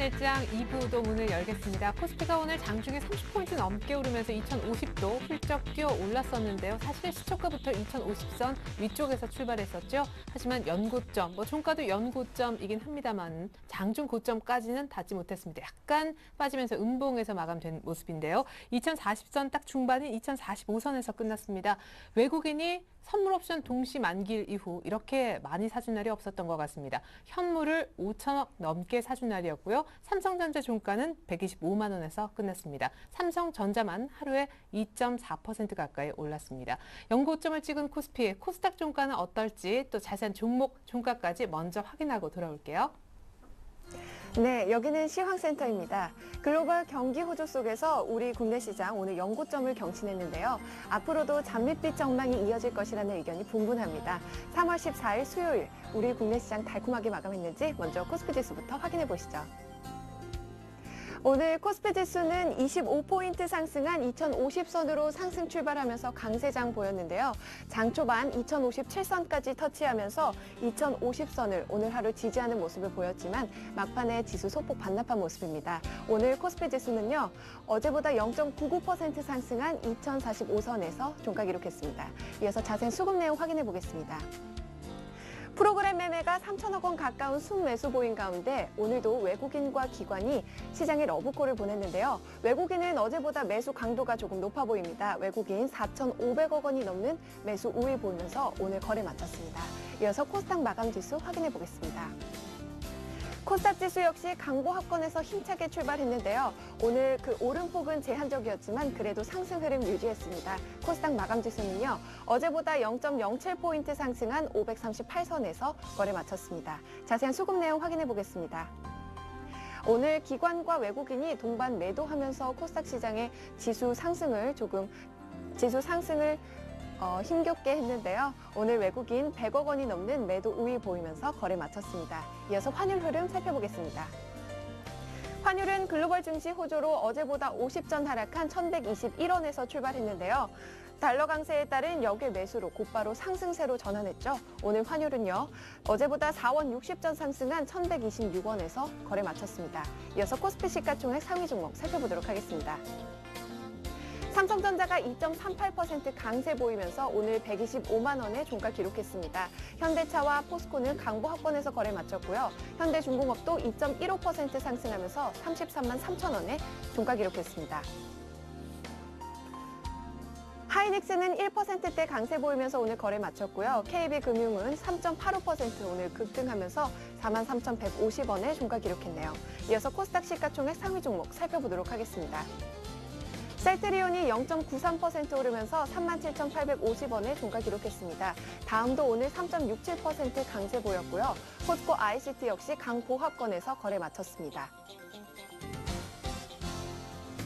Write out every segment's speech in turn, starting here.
매장 2부도 문을 열겠습니다. 코스피가 오늘 장중에 30포인트 넘게 오르면서 2050도 훌쩍 뛰어 올랐었는데요. 사실 시초가부터 2050선 위쪽에서 출발했었죠. 하지만 연고점, 종가도 연고점이긴 합니다만 장중 고점까지는 닿지 못했습니다. 약간 빠지면서 음봉에서 마감된 모습인데요. 2040선 딱 중반인 2045선에서 끝났습니다. 외국인이 선물 옵션 동시 만기일 이후 이렇게 많이 사준 날이 없었던 것 같습니다. 현물을 5천억 넘게 사준 날이었고요. 삼성전자 종가는 125만 원에서 끝났습니다. 삼성전자만 하루에 2.4% 가까이 올랐습니다. 연고점을 찍은 코스피, 코스닥 종가는 어떨지 또 자세한 종목 종가까지 먼저 확인하고 돌아올게요. 네, 여기는 시황센터입니다. 글로벌 경기 호조 속에서 우리 국내 시장 오늘 연고점을 경신했는데요. 앞으로도 장밋빛 전망이 이어질 것이라는 의견이 분분합니다. 3월 14일 수요일 우리 국내 시장 달콤하게 마감했는지 먼저 코스피 지수부터 확인해 보시죠. 오늘 코스피 지수는 25포인트 상승한 2050선으로 상승 출발하면서 강세장 보였는데요. 장 초반 2057선까지 터치하면서 2050선을 오늘 하루 지지하는 모습을 보였지만 막판에 지수 소폭 반납한 모습입니다. 오늘 코스피 지수는요. 어제보다 0.99% 상승한 2045선에서 종가 기록했습니다. 이어서 자세한 수급 내용 확인해 보겠습니다. 프로그램 매매가 3천억 원 가까운 순매수 보인 가운데 오늘도 외국인과 기관이 시장에 러브콜을 보냈는데요. 외국인은 어제보다 매수 강도가 조금 높아 보입니다. 외국인 4,500억 원이 넘는 매수 우위 보이면서 오늘 거래 마쳤습니다. 이어서 코스닥 마감 지수 확인해 보겠습니다. 코스닥 지수 역시 강보 합권에서 힘차게 출발했는데요. 오늘 그 오름폭은 제한적이었지만 그래도 상승 흐름 유지했습니다. 코스닥 마감 지수는요. 어제보다 0.07포인트 상승한 538선에서 거래 마쳤습니다. 자세한 수급 내용 확인해 보겠습니다. 오늘 기관과 외국인이 동반 매도하면서 코스닥 시장의 지수 상승을 힘겹게 했는데요. 오늘 외국인 100억 원이 넘는 매도 우위 보이면서 거래 마쳤습니다. 이어서 환율 흐름 살펴보겠습니다. 환율은 글로벌 증시 호조로 어제보다 50전 하락한 1121원에서 출발했는데요. 달러 강세에 따른 역외 매수로 곧바로 상승세로 전환했죠. 오늘 환율은요. 어제보다 4원 60전 상승한 1126원에서 거래 마쳤습니다. 이어서 코스피 시가총액 상위 종목 살펴보도록 하겠습니다. 삼성전자가 2.38% 강세 보이면서 오늘 125만 원의 종가 기록했습니다. 현대차와 포스코는 강보 합권에서 거래 마쳤고요. 현대중공업도 2.15% 상승하면서 33만 3천 원의 종가 기록했습니다. 하이닉스는 1%대 강세 보이면서 오늘 거래 마쳤고요. KB금융은 3.85% 오늘 급등하면서 43,150원의 종가 기록했네요. 이어서 코스닥 시가총액 상위 종목 살펴보도록 하겠습니다. 셀트리온이 0.93% 오르면서 37,850원의 종가 기록했습니다. 다음도 오늘 3.67% 강세 보였고요. 포스코 ICT 역시 강보합권에서 거래 마쳤습니다.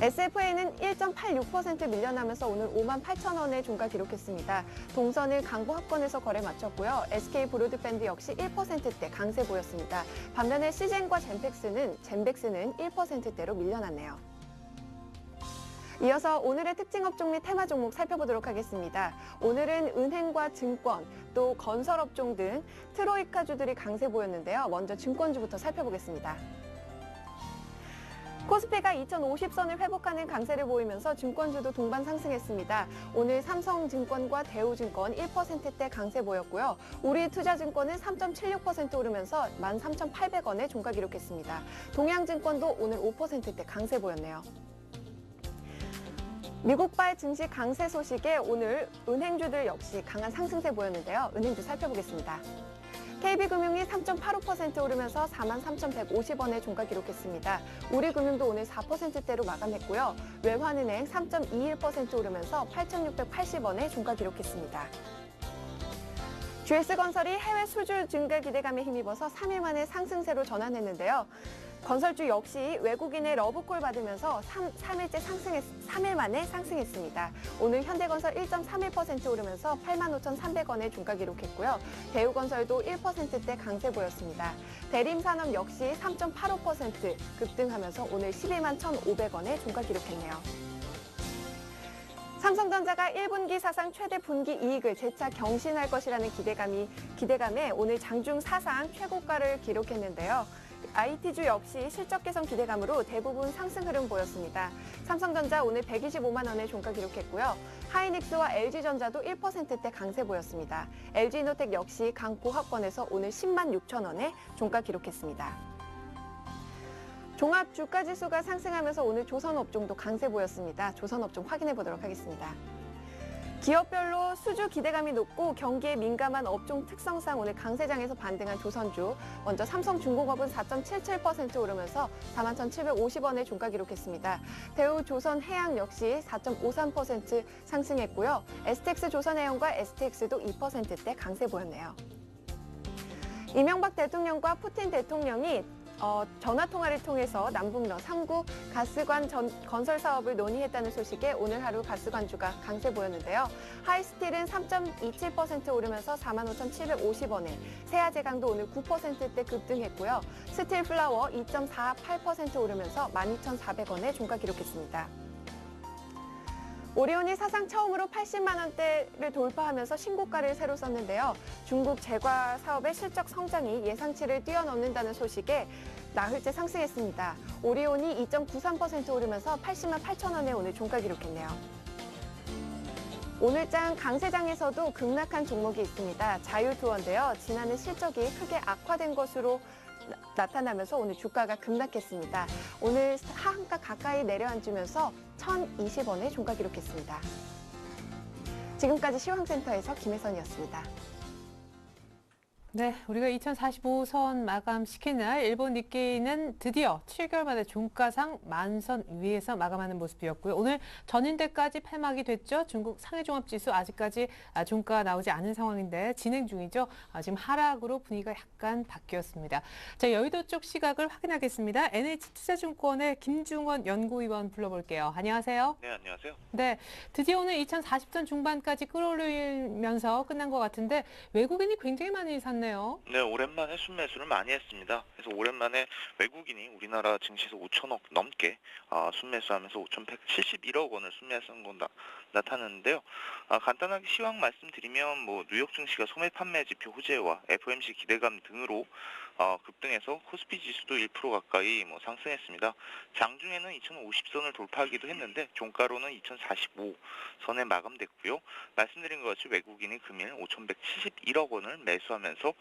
SFA는 1.86% 밀려나면서 오늘 58,000원의 종가 기록했습니다. 동선은 강보합권에서 거래 마쳤고요. SK브로드밴드 역시 1%대 강세 보였습니다. 반면에 시젠과 젠백스는 1%대로 밀려났네요. 이어서 오늘의 특징 업종 및 테마 종목 살펴보도록 하겠습니다. 오늘은 은행과 증권, 또 건설업종 등 트로이카주들이 강세 보였는데요. 먼저 증권주부터 살펴보겠습니다. 코스피가 2050선을 회복하는 강세를 보이면서 증권주도 동반 상승했습니다. 오늘 삼성증권과 대우증권 1%대 강세 보였고요. 우리투자증권은 3.76% 오르면서 13,800원의 종가 기록했습니다. 동양증권도 오늘 5%대 강세 보였네요. 미국발 증시 강세 소식에 오늘 은행주들 역시 강한 상승세 보였는데요. 은행주 살펴보겠습니다. KB금융이 3.85% 오르면서 43,150원의 종가 기록했습니다. 우리금융도 오늘 4%대로 마감했고요. 외환은행 3.21% 오르면서 8,680원의 종가 기록했습니다. GS건설이 해외 수주 증가 기대감에 힘입어서 3일 만에 상승세로 전환했는데요. 건설주 역시 외국인의 러브콜 받으면서 3일 만에 상승했습니다. 오늘 현대건설 1.31% 오르면서 85,300원의 종가 기록했고요. 대우건설도 1%대 강세 보였습니다. 대림산업 역시 3.85% 급등하면서 오늘 12만 1,500원의 종가 기록했네요. 삼성전자가 1분기 사상 최대 분기 이익을 재차 경신할 것이라는 기대감에 오늘 장중 사상 최고가를 기록했는데요. IT주 역시 실적 개선 기대감으로 대부분 상승 흐름 보였습니다. 삼성전자 오늘 125만 원의 종가 기록했고요. 하이닉스와 LG전자도 1%대 강세 보였습니다. LG이노텍 역시 강보합권에서 오늘 10만 6천 원의 종가 기록했습니다. 종합 주가지수가 상승하면서 오늘 조선업종도 강세 보였습니다. 조선업종 확인해 보도록 하겠습니다. 기업별로 수주 기대감이 높고 경기에 민감한 업종 특성상 오늘 강세장에서 반등한 조선주. 먼저 삼성중공업은 4.77% 오르면서 41,750원의 종가 기록했습니다. 대우조선해양 역시 4.53% 상승했고요. STX 조선해양과 STX도 2%대 강세 보였네요. 이명박 대통령과 푸틴 대통령이 전화 통화를 통해서 남북러 3구 가스관 건설 사업을 논의했다는 소식에 오늘 하루 가스관주가 강세 보였는데요. 하이스틸은 3.27% 오르면서 45,750원에, 세아제강도 오늘 9%대 급등했고요. 스틸플라워 2.48% 오르면서 12,400원에 종가 기록했습니다. 오리온이 사상 처음으로 80만 원대를 돌파하면서 신고가를 새로 썼는데요. 중국 제과 사업의 실적 성장이 예상치를 뛰어넘는다는 소식에 나흘째 상승했습니다. 오리온이 2.93% 오르면서 80만 8천 원에 오늘 종가 기록했네요. 오늘장 강세장에서도 급락한 종목이 있습니다. 자율투어인데요. 지난해 실적이 크게 악화된 것으로 나타나면서 오늘 주가가 급락했습니다. 오늘 하한가 가까이 내려앉으면서 1,020원에 종가 기록했습니다. 지금까지 시황센터에서 김혜선이었습니다. 네, 우리가 2045선 마감시킨 날 일본 니케이는 드디어 7개월 만에 종가상 10,000선 위에서 마감하는 모습이었고요. 오늘 전인대까지 폐막이 됐죠. 중국 상해종합지수 아직까지 종가가 나오지 않은 상황인데 진행 중이죠. 지금 하락으로 분위기가 약간 바뀌었습니다. 자, 여의도 쪽 시각을 확인하겠습니다. NH투자증권의 김중원 연구위원 불러볼게요. 안녕하세요. 네, 안녕하세요. 네, 드디어 오늘 2040선 중반까지 끌어올리면서 끝난 것 같은데 외국인이 굉장히 많이 샀네요. 네, 오랜만에 순매수를 많이 했습니다. 그래서 오랜만에 외국인이 우리나라 증시에서 5천억 넘게 순매수하면서 5,171억 원을 순매수한 건 나타났는데요. 간단하게 시황 말씀드리면 뉴욕 증시가 소매 판매 지표 호재와 FOMC 기대감 등으로 급등해서 코스피 지수도 1% 가까이 상승했습니다. 장중에는 2,050선을 돌파하기도 했는데 종가로는 2,045선에 마감됐고요. 말씀드린 것 같이 외국인이 금일 5,171억 원을 매수하면서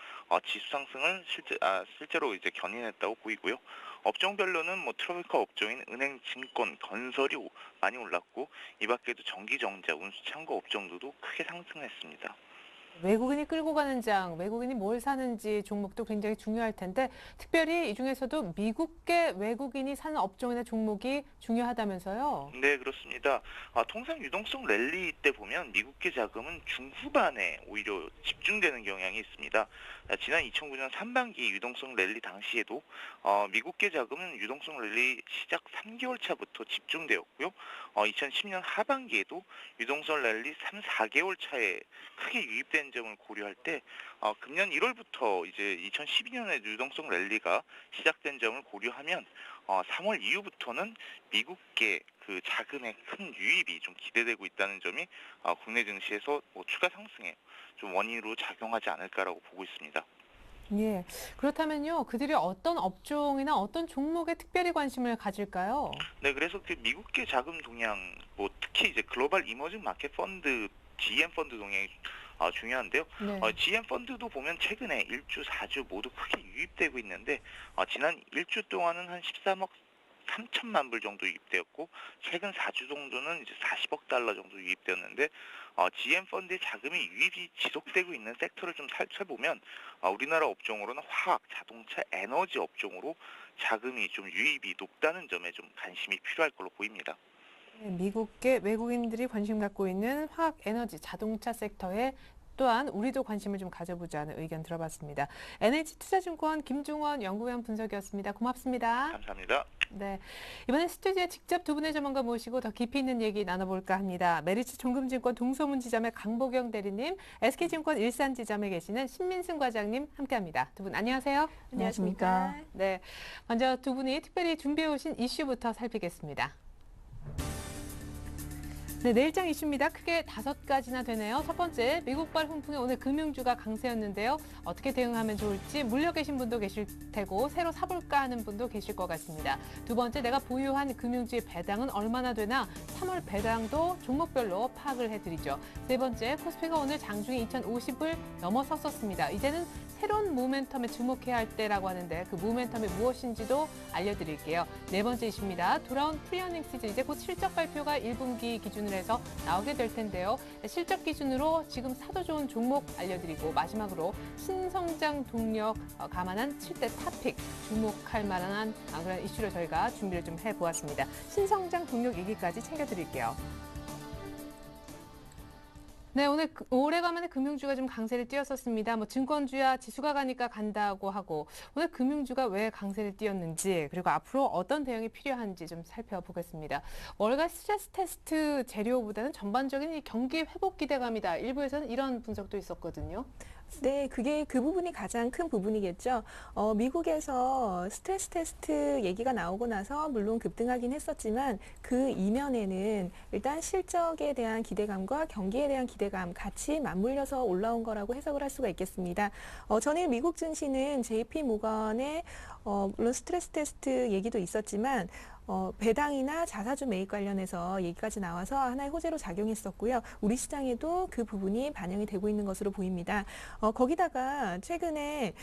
지수 상승을 실제로 이제 견인했다고 보이고요. 업종별로는 트러블카 업종인 은행, 증권, 건설이 많이 올랐고 이 밖에도 전기전자, 운수, 창고 업종들도 크게 상승했습니다. 외국인이 끌고 가는 장, 외국인이 뭘 사는지 종목도 굉장히 중요할 텐데 특별히 이 중에서도 미국계 외국인이 사는 업종이나 종목이 중요하다면서요? 네, 그렇습니다. 통상 유동성 랠리 때 보면 미국계 자금은 중후반에 오히려 집중되는 경향이 있습니다. 지난 2009년 상반기 유동성 랠리 당시에도 미국계 자금은 유동성 랠리 시작 3개월 차부터 집중되었고요. 2010년 하반기에도 유동성 랠리 3, 4개월 차에 크게 유입된 점을 고려할 때 금년 1월부터 이제 2012년에 유동성 랠리가 시작된 점을 고려하면 3월 이후부터는 미국계 그 자금의 큰 유입이 좀 기대되고 있다는 점이 국내 증시에서 추가 상승에 좀 원인으로 작용하지 않을까라고 보고 있습니다. 예. 그렇다면요, 그들이 어떤 업종이나 어떤 종목에 특별히 관심을 가질까요? 네, 그래서 그 미국계 자금 동향, 특히 이제 글로벌 이머징 마켓 펀드, GM 펀드 동향이 중요한데요. 네. GM 펀드도 보면 최근에 1주, 4주 모두 크게 유입되고 있는데 지난 1주 동안은 한 13억 3천만 불 정도 유입되었고 최근 4주 정도는 이제 40억 달러 정도 유입되었는데 GM 펀드의 자금이 유입이 지속되고 있는 섹터를 좀 살펴보면 우리나라 업종으로는 화학, 자동차, 에너지 업종으로 자금이 좀 유입이 높다는 점에 좀 관심이 필요할 걸로 보입니다. 미국계 외국인들이 관심 갖고 있는 화학, 에너지, 자동차 섹터에 또한 우리도 관심을 좀 가져보자는 의견 들어봤습니다. NH투자증권 김중원 연구위원 분석이었습니다. 고맙습니다. 감사합니다. 네, 이번에 스튜디오에 직접 두 분의 전문가 모시고 더 깊이 있는 얘기 나눠볼까 합니다. 메리츠 종금증권 동소문 지점의 강보경 대리님, SK증권 일산 지점에 계시는 신민승 과장님 함께합니다. 두 분 안녕하세요. 안녕하십니까. 네, 먼저 두 분이 특별히 준비해 오신 이슈부터 살피겠습니다. 네, 내일장 이슈입니다. 크게 5가지나 되네요. 첫 번째, 미국발 훈풍에 오늘 금융주가 강세였는데요. 어떻게 대응하면 좋을지 물려 계신 분도 계실 테고 새로 사볼까 하는 분도 계실 것 같습니다. 두 번째, 내가 보유한 금융주의 배당은 얼마나 되나 3월 배당도 종목별로 파악을 해드리죠. 세 번째, 코스피가 오늘 장중에 2050을 넘어섰었습니다. 이제는 새로운 모멘텀에 주목해야 할 때라고 하는데 그 모멘텀이 무엇인지도 알려드릴게요. 네 번째 이슈입니다. 돌아온 프리어닝 시즌, 이제 곧 실적 발표가 1분기 기준으로 해서 나오게 될 텐데요. 실적 기준으로 지금 사도 좋은 종목 알려드리고 마지막으로 신성장 동력 감안한 7대 탑픽 주목할 만한 그런 이슈를 저희가 준비를 좀 해보았습니다. 신성장 동력 얘기까지 챙겨드릴게요. 네, 오늘 오래간만에 금융주가 좀 강세를 띄었었습니다. 뭐 증권주야 지수가 가니까 간다고 하고 오늘 금융주가 왜 강세를 띄었는지 그리고 앞으로 어떤 대응이 필요한지 좀 살펴보겠습니다. 월가 스트레스 테스트 재료보다는 전반적인 이 경기 회복 기대감이다. 일부에서는 이런 분석도 있었거든요. 네, 그게 그 부분이 가장 큰 부분이겠죠. 미국에서 스트레스 테스트 얘기가 나오고 나서 물론 급등하긴 했었지만 그 이면에는 일단 실적에 대한 기대감과 경기에 대한 기대감 같이 맞물려서 올라온 거라고 해석을 할 수가 있겠습니다. 전일 미국 증시는 JP 모건의 물론 스트레스 테스트 얘기도 있었지만 배당이나 자사주 매입 관련해서 얘기까지 나와서 하나의 호재로 작용했었고요. 우리 시장에도 그 부분이 반영이 되고 있는 것으로 보입니다. 거기다가 최근에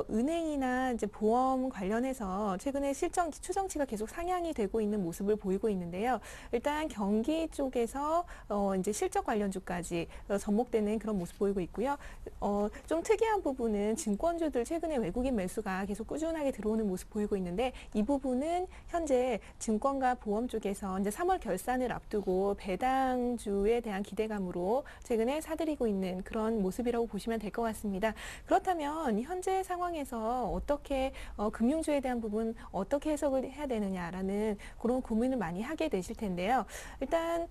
은행이나 이제 보험 관련해서 최근에 실적 추정치가 계속 상향이 되고 있는 모습을 보이고 있는데요. 일단 경기 쪽에서 이제 실적 관련주까지 접목되는 그런 모습 보이고 있고요. 좀 특이한 부분은 증권주들 최근에 외국인 매수가 계속 꾸준하게 들어오는 모습 보이고 있는데 이 부분은 현재 증권과 보험 쪽에서 이제 3월 결산을 앞두고 배당주에 대한 기대감으로 최근에 사들이고 있는 그런 모습이라고 보시면 될 것 같습니다. 그렇다면 현재 상황에서 어떻게 금융주에 대한 부분 어떻게 해석을 해야 되느냐라는 그런 고민을 많이 하게 되실 텐데요. 일단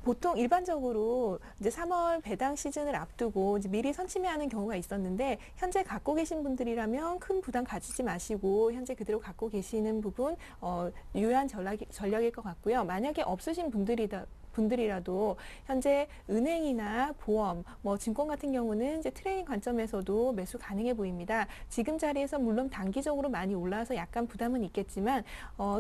보통 일반적으로 이제 3월 배당 시즌을 앞두고 이제 미리 선침해하는 경우가 있었는데 현재 갖고 계신 분들이라면 큰 부담 가지지 마시고 현재 그대로 갖고 계시는 부분 유효한 전략일 것 같고요. 만약에 없으신 분들이라도 현재 은행이나 보험, 뭐 증권 같은 경우는 이제 트레이딩 관점에서도 매수 가능해 보입니다. 지금 자리에서 물론 단기적으로 많이 올라와서 약간 부담은 있겠지만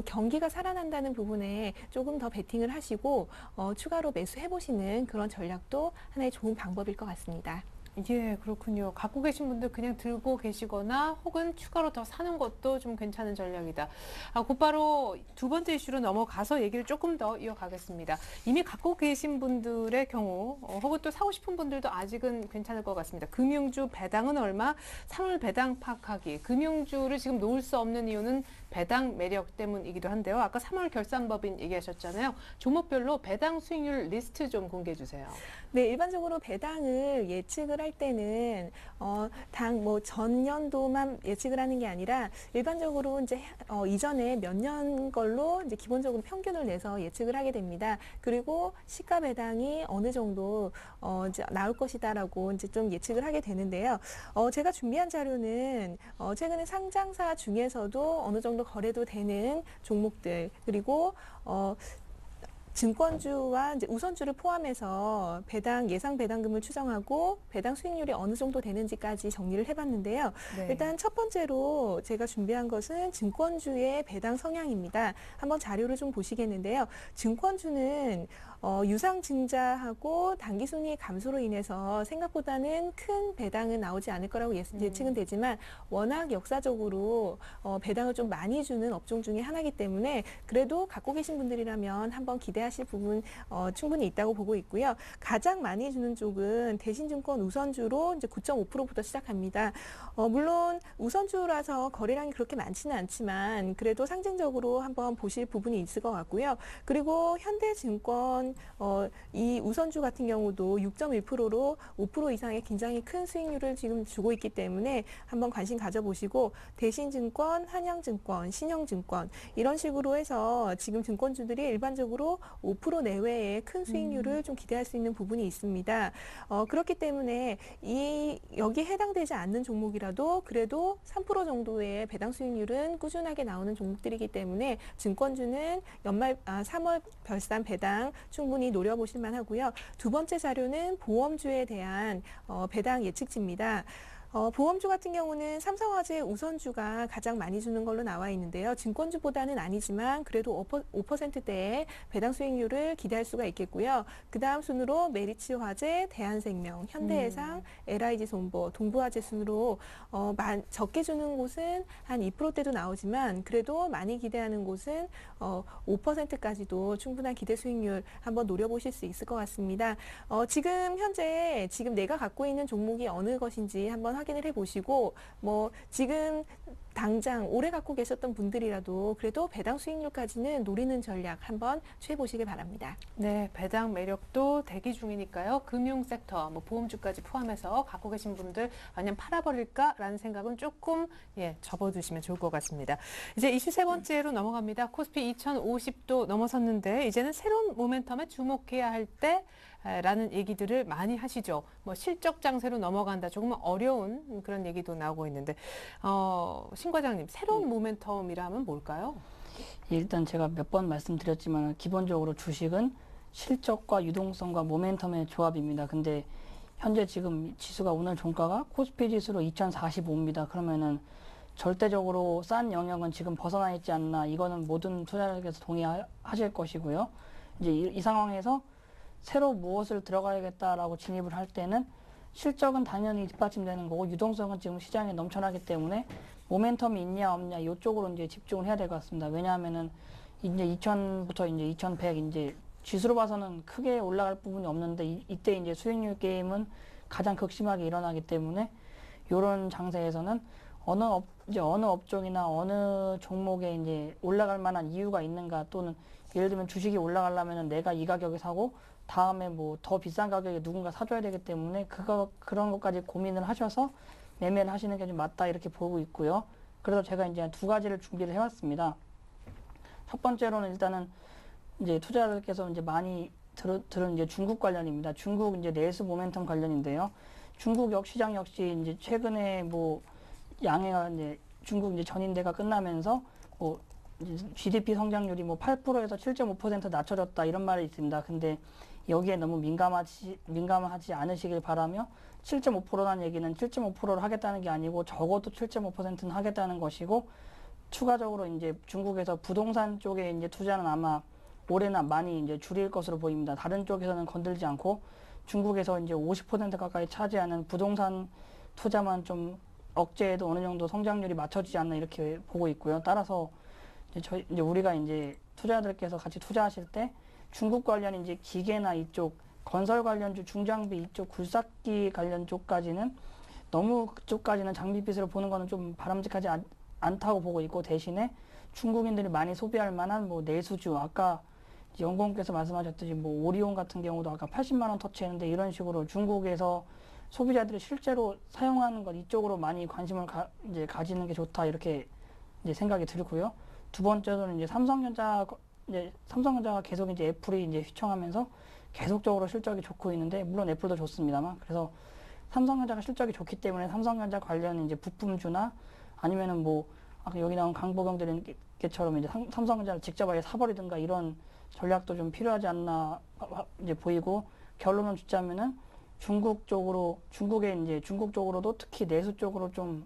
경기가 살아난다는 부분에 조금 더 베팅을 하시고 추가로 매수해 보시는 그런 전략도 하나의 좋은 방법일 것 같습니다. 예, 그렇군요. 갖고 계신 분들 그냥 들고 계시거나 혹은 추가로 더 사는 것도 좀 괜찮은 전략이다. 곧바로 두 번째 이슈로 넘어가서 얘기를 조금 더 이어가겠습니다. 이미 갖고 계신 분들의 경우 혹은 또 사고 싶은 분들도 아직은 괜찮을 것 같습니다. 금융주 배당은 얼마? 3월 배당 파악하기. 금융주를 지금 놓을 수 없는 이유는 배당 매력 때문이기도 한데요. 아까 3월 결산법인 얘기하셨잖아요. 종목별로 배당 수익률 리스트 좀 공개해 주세요. 네, 일반적으로 배당을 예측을 할 때는 당 뭐 전년도만 예측을 하는 게 아니라 일반적으로 이제 이전에 몇 년 걸로 이제 기본적으로 평균을 내서 예측을 하게 됩니다. 그리고 시가 배당이 어느 정도 이제 나올 것이다라고 이제 좀 예측을 하게 되는데요. 제가 준비한 자료는 최근에 상장사 중에서도 어느 정도 거래도 되는 종목들 그리고 증권주와 이제 우선주를 포함해서 예상 배당금을 추정하고 배당 수익률이 어느 정도 되는지까지 정리를 해봤는데요. 네. 일단 첫 번째로 제가 준비한 것은 증권주의 배당 성향입니다. 한번 자료를 좀 보시겠는데요. 증권주는 유상증자하고 단기순이익 감소로 인해서 생각보다는 큰 배당은 나오지 않을 거라고 예측은 되지만 워낙 역사적으로 배당을 좀 많이 주는 업종 중에 하나이기 때문에 그래도 갖고 계신 분들이라면 한번 기대하실 부분 충분히 있다고 보고 있고요. 가장 많이 주는 쪽은 대신증권 우선주로 이제 9.5%부터 시작합니다. 물론 우선주라서 거래량이 그렇게 많지는 않지만 그래도 상징적으로 한번 보실 부분이 있을 것 같고요. 그리고 현대증권 이 우선주 같은 경우도 6.1%로 5% 이상의 굉장히 큰 수익률을 지금 주고 있기 때문에 한번 관심 가져보시고 대신증권, 한양증권, 신영증권 이런 식으로 해서 지금 증권주들이 일반적으로 5% 내외의 큰 수익률을 좀 기대할 수 있는 부분이 있습니다. 그렇기 때문에 여기에 해당되지 않는 종목이라도 그래도 3% 정도의 배당 수익률은 꾸준하게 나오는 종목들이기 때문에 증권주는 3월 결산 배당 충분히 노려보실 만하고요. 두 번째 자료는 보험주에 대한 배당 예측치입니다. 보험주 같은 경우는 삼성화재 우선주가 가장 많이 주는 걸로 나와 있는데요. 증권주보다는 아니지만 그래도 5%대의 배당 수익률을 기대할 수가 있겠고요. 그 다음 순으로 메리츠화재, 대한생명, 현대해상, LIG손보, 동부화재 순으로 적게 주는 곳은 한 2%대도 나오지만 그래도 많이 기대하는 곳은 5%까지도 충분한 기대 수익률 한번 노려보실 수 있을 것 같습니다. 지금 현재 내가 갖고 있는 종목이 어느 것인지 한번 확인을 해보시고 지금 당장 오래 갖고 계셨던 분들이라도 그래도 배당 수익률까지는 노리는 전략 한번 취해보시길 바랍니다. 네, 배당 매력도 대기 중이니까요. 금융 섹터, 보험주까지 포함해서 갖고 계신 분들 아니면 팔아버릴까라는 생각은 조금 접어두시면 좋을 것 같습니다. 이제 이슈 세 번째로 넘어갑니다. 코스피 2050도 넘어섰는데 이제는 새로운 모멘텀에 주목해야 할 때라는 얘기들을 많이 하시죠. 실적 장세로 넘어간다. 조금 어려운 그런 얘기도 나오고 있는데 신 과장님, 새로운 모멘텀이라면 뭘까요? 일단 제가 몇 번 말씀드렸지만 기본적으로 주식은 실적과 유동성과 모멘텀의 조합입니다. 근데 현재 지금 지수가 오늘 종가가 코스피 지수로 2045입니다. 그러면은 절대적으로 싼 영역은 지금 벗어나 있지 않나. 이거는 모든 투자자께서 동의하실 것이고요. 이제 이 상황에서 새로 무엇을 들어가야겠다라고 진입을 할 때는 실적은 당연히 뒷받침되는 거고 유동성은 지금 시장에 넘쳐나기 때문에 모멘텀이 있냐 없냐 이쪽으로 이제 집중을 해야 될 것 같습니다. 왜냐하면은 이제 2000부터 이제 2100 이제 지수로 봐서는 크게 올라갈 부분이 없는데 이때 이제 수익률 게임은 가장 극심하게 일어나기 때문에 이런 장세에서는 어느 업종이나 어느 종목에 이제 올라갈 만한 이유가 있는가 또는 예를 들면 주식이 올라가려면 내가 이 가격에 사고 다음에 더 비싼 가격에 누군가 사줘야 되기 때문에 그런 것까지 고민을 하셔서 매매를 하시는 게 좀 맞다 이렇게 보고 있고요. 그래서 제가 이제 두 가지를 준비를 해왔습니다. 첫 번째로는 일단은 이제 투자자들께서 이제 많이 들은 이제 중국 관련입니다. 중국 이제 내수 모멘텀 관련인데요. 중국 시장 역시 이제 최근에 양해가 이제 중국 이제 전인대가 끝나면서 이제 GDP 성장률이 8%에서 7.5% 낮춰졌다 이런 말이 있습니다. 근데 여기에 너무 민감하지 않으시길 바라며 7.5%라는 얘기는 7.5%를 하겠다는 게 아니고 적어도 7.5%는 하겠다는 것이고 추가적으로 이제 중국에서 부동산 쪽에 이제 투자는 아마 올해나 많이 이제 줄일 것으로 보입니다. 다른 쪽에서는 건들지 않고 중국에서 이제 50% 가까이 차지하는 부동산 투자만 좀 억제해도 어느 정도 성장률이 맞춰지지 않나 이렇게 보고 있고요. 따라서 이제 우리가 이제 투자자들께서 같이 투자하실 때 중국 관련 이제 기계나 이쪽 건설 관련주 중장비 이쪽 굴삭기 관련 쪽까지는 너무 그쪽까지는 장비빛으로 보는 거는 좀 바람직하지 않다고 보고 있고 대신에 중국인들이 많이 소비할 만한 내수주 아까 연구원께서 말씀하셨듯이 오리온 같은 경우도 아까 80만 원 터치했는데 이런 식으로 중국에서 소비자들이 실제로 사용하는 것 이쪽으로 많이 관심을 이제 가지는 게 좋다 이렇게 이제 생각이 들고요. 두 번째로는 이제 삼성전자가 계속 이제 애플이 이제 휘청하면서 계속적으로 실적이 좋고 있는데 물론 애플도 좋습니다만 그래서 삼성전자가 실적이 좋기 때문에 삼성전자 관련 이제 부품주나 아니면은 아까 여기 나온 강보경들께처럼 이제 삼성전자를 직접 아예 사버리든가 이런 전략도 좀 필요하지 않나 이제 보이고 결론을 짓자면은 중국 쪽으로도 특히 내수 쪽으로 좀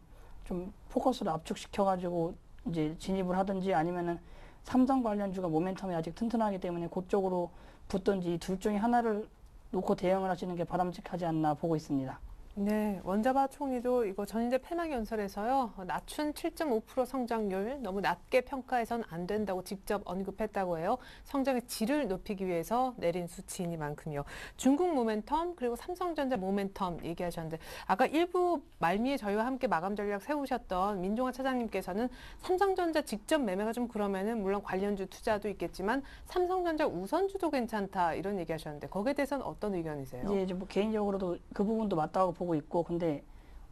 포커스를 압축시켜가지고 이제 진입을 하든지 아니면은 삼성 관련주가 모멘텀이 아직 튼튼하기 때문에 그쪽으로 붙든지 둘 중에 하나를 놓고 대응을 하시는 게 바람직하지 않나 보고 있습니다. 네, 원자바 총리도 이거 전인대 폐막연설에서요. 낮춘 7.5% 성장률 너무 낮게 평가해서는 안 된다고 직접 언급했다고 해요. 성장의 질을 높이기 위해서 내린 수치이니만큼요. 중국 모멘텀 그리고 삼성전자 모멘텀 얘기하셨는데 아까 일부 말미에 저희와 함께 마감 전략 세우셨던 민종환 차장님께서는 삼성전자 직접 매매가 좀 그러면은 물론 관련주 투자도 있겠지만 삼성전자 우선주도 괜찮다 이런 얘기하셨는데 거기에 대해서는 어떤 의견이세요? 이제 개인적으로도 그 부분도 맞다고 보고 있고 근데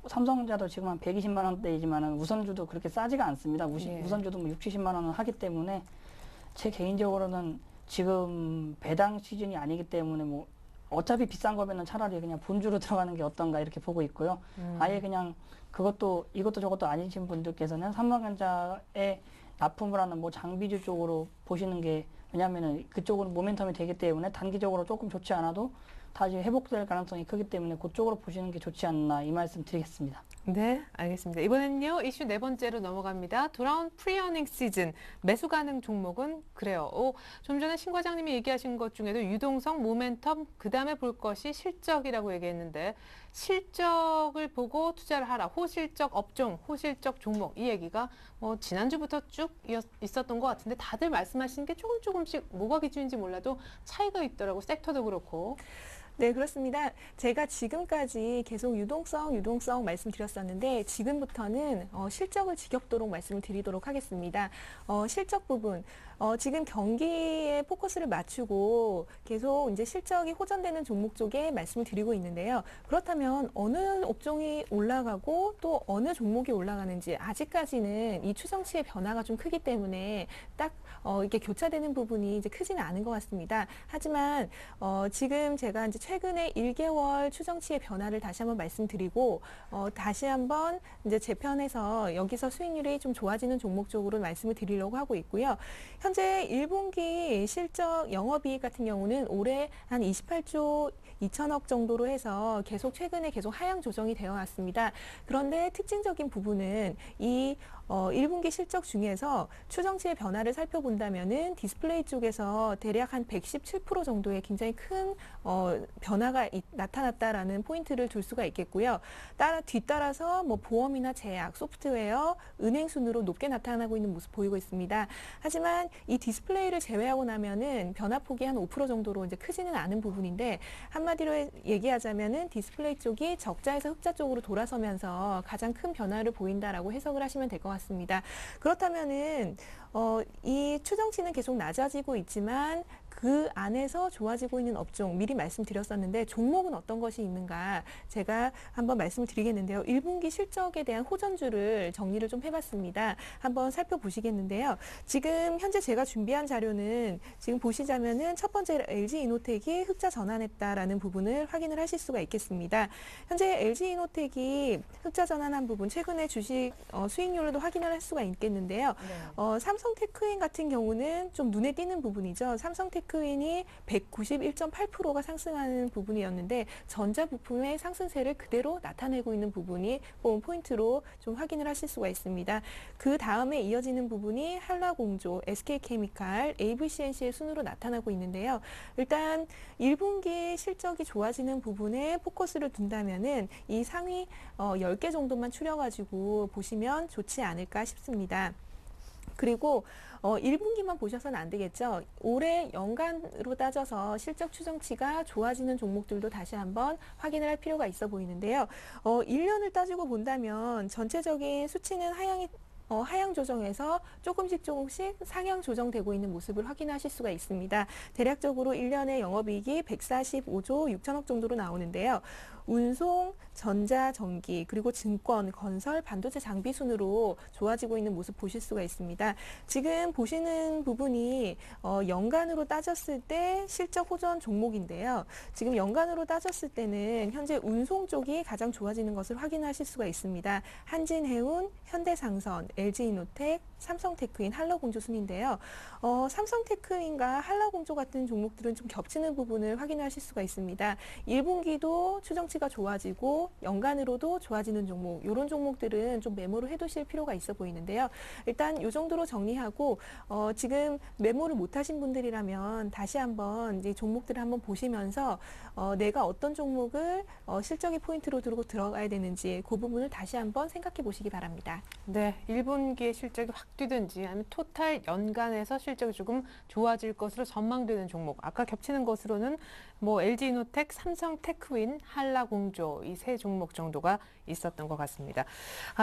삼성전자도 지금 한 120만 원대이지만은 우선주도 그렇게 싸지가 않습니다. 우선주도 60, 70만 원은 하기 때문에 제 개인적으로는 지금 배당 시즌이 아니기 때문에 어차피 비싼 거면은 차라리 그냥 본주로 들어가는 게 어떤가 이렇게 보고 있고요. 아예 그냥 이것도 저것도 아니신 분들께서는 삼성전자에 납품을 하는 장비주 쪽으로 보시는 게 왜냐하면 그쪽으로 모멘텀이 되기 때문에 단기적으로 조금 좋지 않아도 다시 회복될 가능성이 크기 때문에 그쪽으로 보시는 게 좋지 않나 이 말씀 드리겠습니다. 네, 알겠습니다. 이번엔요, 이슈 네 번째로 넘어갑니다. 돌아온 프리어닝 시즌, 매수 가능 종목은 그래요. 좀 전에 신 과장님이 얘기하신 것 중에도 유동성, 모멘텀, 그 다음에 볼 것이 실적이라고 얘기했는데, 실적을 보고 투자를 하라. 호실적 업종, 호실적 종목, 이 얘기가 지난주부터 쭉 있었던 것 같은데, 다들 말씀하신 게 조금씩 뭐가 기준인지 몰라도 차이가 있더라고, 섹터도 그렇고. 네, 그렇습니다. 제가 지금까지 계속 유동성 말씀드렸었는데 지금부터는 실적을 지겹도록 말씀을 드리도록 하겠습니다. 실적 부분, 지금 경기에 포커스를 맞추고 계속 이제 실적이 호전되는 종목 쪽에 말씀을 드리고 있는데요. 그렇다면 어느 업종이 올라가고 또 어느 종목이 올라가는지 아직까지는 이 추정치의 변화가 좀 크기 때문에 딱 이렇게 교차되는 부분이 이제 크지는 않은 것 같습니다. 하지만 지금 제가 이제 최근에 1개월 추정치의 변화를 다시 한번 말씀드리고 다시 한번 이제 재편해서 여기서 수익률이 좀 좋아지는 종목 쪽으로 말씀을 드리려고 하고 있고요. 현재 1분기 실적 영업이익 같은 경우는 올해 한 28조 2천억 정도로 해서 최근에 계속 하향 조정이 되어 왔습니다. 그런데 특징적인 부분은 이 1분기 실적 중에서 추정치의 변화를 살펴본다면은 디스플레이 쪽에서 대략 한 117% 정도의 굉장히 큰 변화가 나타났다라는 포인트를 둘 수가 있겠고요. 뒤따라서 뭐 보험이나 제약, 소프트웨어, 은행 순으로 높게 나타나고 있는 모습 보이고 있습니다. 하지만 이 디스플레이를 제외하고 나면은 변화폭이 한 5% 정도로 이제 크지는 않은 부분인데 한마디로 얘기하자면은 디스플레이 쪽이 적자에서 흑자 쪽으로 돌아서면서 가장 큰 변화를 보인다라고 해석을 하시면 될 것 같습니다. 그렇다면은 이 추정치는 계속 낮아지고 있지만 그 안에서 좋아지고 있는 업종 미리 말씀드렸었는데 종목은 어떤 것이 있는가 제가 한번 말씀을 드리겠는데요. 1분기 실적에 대한 호전주를 정리를 좀 해봤습니다. 한번 살펴보시겠는데요. 지금 현재 제가 준비한 자료는 지금 보시자면은 첫 번째 LG이노텍이 흑자 전환했다라는 부분을 확인을 하실 수가 있겠습니다. 현재 LG이노텍이 흑자 전환한 부분 최근에 주식 수익률로도 확인을 할 수가 있겠는데요. 네. 삼성테크윈 같은 경우는 좀 눈에 띄는 부분이죠. 삼성테크윈이 191.8%가 상승하는 부분이었는데 전자부품의 상승세를 그대로 나타내고 있는 부분이 포인트로 좀 확인을 하실 수가 있습니다. 그 다음에 이어지는 부분이 한라공조, SK케미칼, AVCNC의 순으로 나타나고 있는데요. 일단 1분기 실적이 좋아지는 부분에 포커스를 둔다면은 이 상위 10개 정도만 추려가지고 보시면 좋지 않을까 싶습니다. 그리고 1분기만 보셔서는 안 되겠죠. 올해 연간으로 따져서 실적 추정치가 좋아지는 종목들도 다시 한번 확인을 할 필요가 있어 보이는데요. 1년을 따지고 본다면 전체적인 수치는 하향 조정에서 조금씩 상향 조정되고 있는 모습을 확인하실 수가 있습니다. 대략적으로 1년의 영업이익이 145조 6천억 정도로 나오는데요. 운송, 전자, 전기, 그리고 증권, 건설, 반도체 장비 순으로 좋아지고 있는 모습 보실 수가 있습니다. 지금 보시는 부분이 연간으로 따졌을 때 실적 호전 종목인데요. 지금 연간으로 따졌을 때는 현재 운송 쪽이 가장 좋아지는 것을 확인하실 수가 있습니다. 한진해운, 현대상선, LG이노텍, 삼성테크윈, 한라공조 순인데요. 삼성테크윈과 한라공조 같은 종목들은 좀 겹치는 부분을 확인하실 수가 있습니다. 1분기도 추정치가 좋아지고 연간으로도 좋아지는 종목, 이런 종목들은 좀 메모를 해두실 필요가 있어 보이는데요. 일단 이 정도로 정리하고 지금 메모를 못하신 분들이라면 다시 한번 이제 종목들을 한번 보시면서 내가 어떤 종목을 실적의 포인트로 두고 들어가야 되는지 그 부분을 다시 한번 생각해 보시기 바랍니다. 네, 1분기의 실적이 확 뛰든지 아니면 토탈 연간에서 실적이 조금 좋아질 것으로 전망되는 종목. 아까 겹치는 것으로는 뭐 LG이노텍, 삼성테크윈, 한라공조 이 세 종목 정도가 있었던 것 같습니다.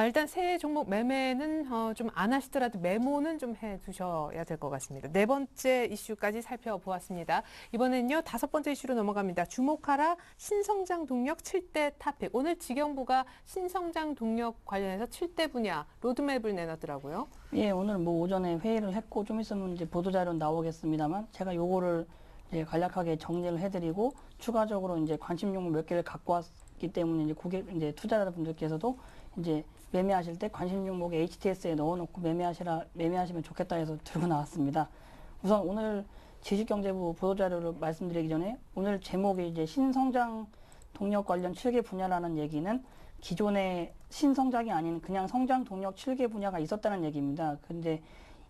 일단 세 종목 매매는 좀 안 하시더라도 메모는 좀 해두셔야 될 것 같습니다. 네 번째 이슈까지 살펴보았습니다. 이번엔요 5번째 이슈로 넘어갑니다. 주목하라 신성장 동력 7대 탑픽. 오늘 지경부가 신성장 동력 관련해서 7대 분야 로드맵을 내놨더라고요. 예, 오늘 뭐 오전에 회의를 했고 좀 있으면 이제 보도자료 나오겠습니다만 제가 요거를 이제 간략하게 정리를 해드리고 추가적으로 이제 관심 종목 몇 개를 갖고 왔기 때문에 이제 투자자분들께서도 이제 매매하실 때 관심 종목에 HTS에 넣어놓고 매매하시면 좋겠다 해서 들고 나왔습니다. 우선 오늘 지식경제부 보도자료를 말씀드리기 전에 오늘 제목이 이제 신성장 동력 관련 7개 분야라는 얘기는 기존의 신성장이 아닌 그냥 성장 동력 7개 분야가 있었다는 얘기입니다. 근데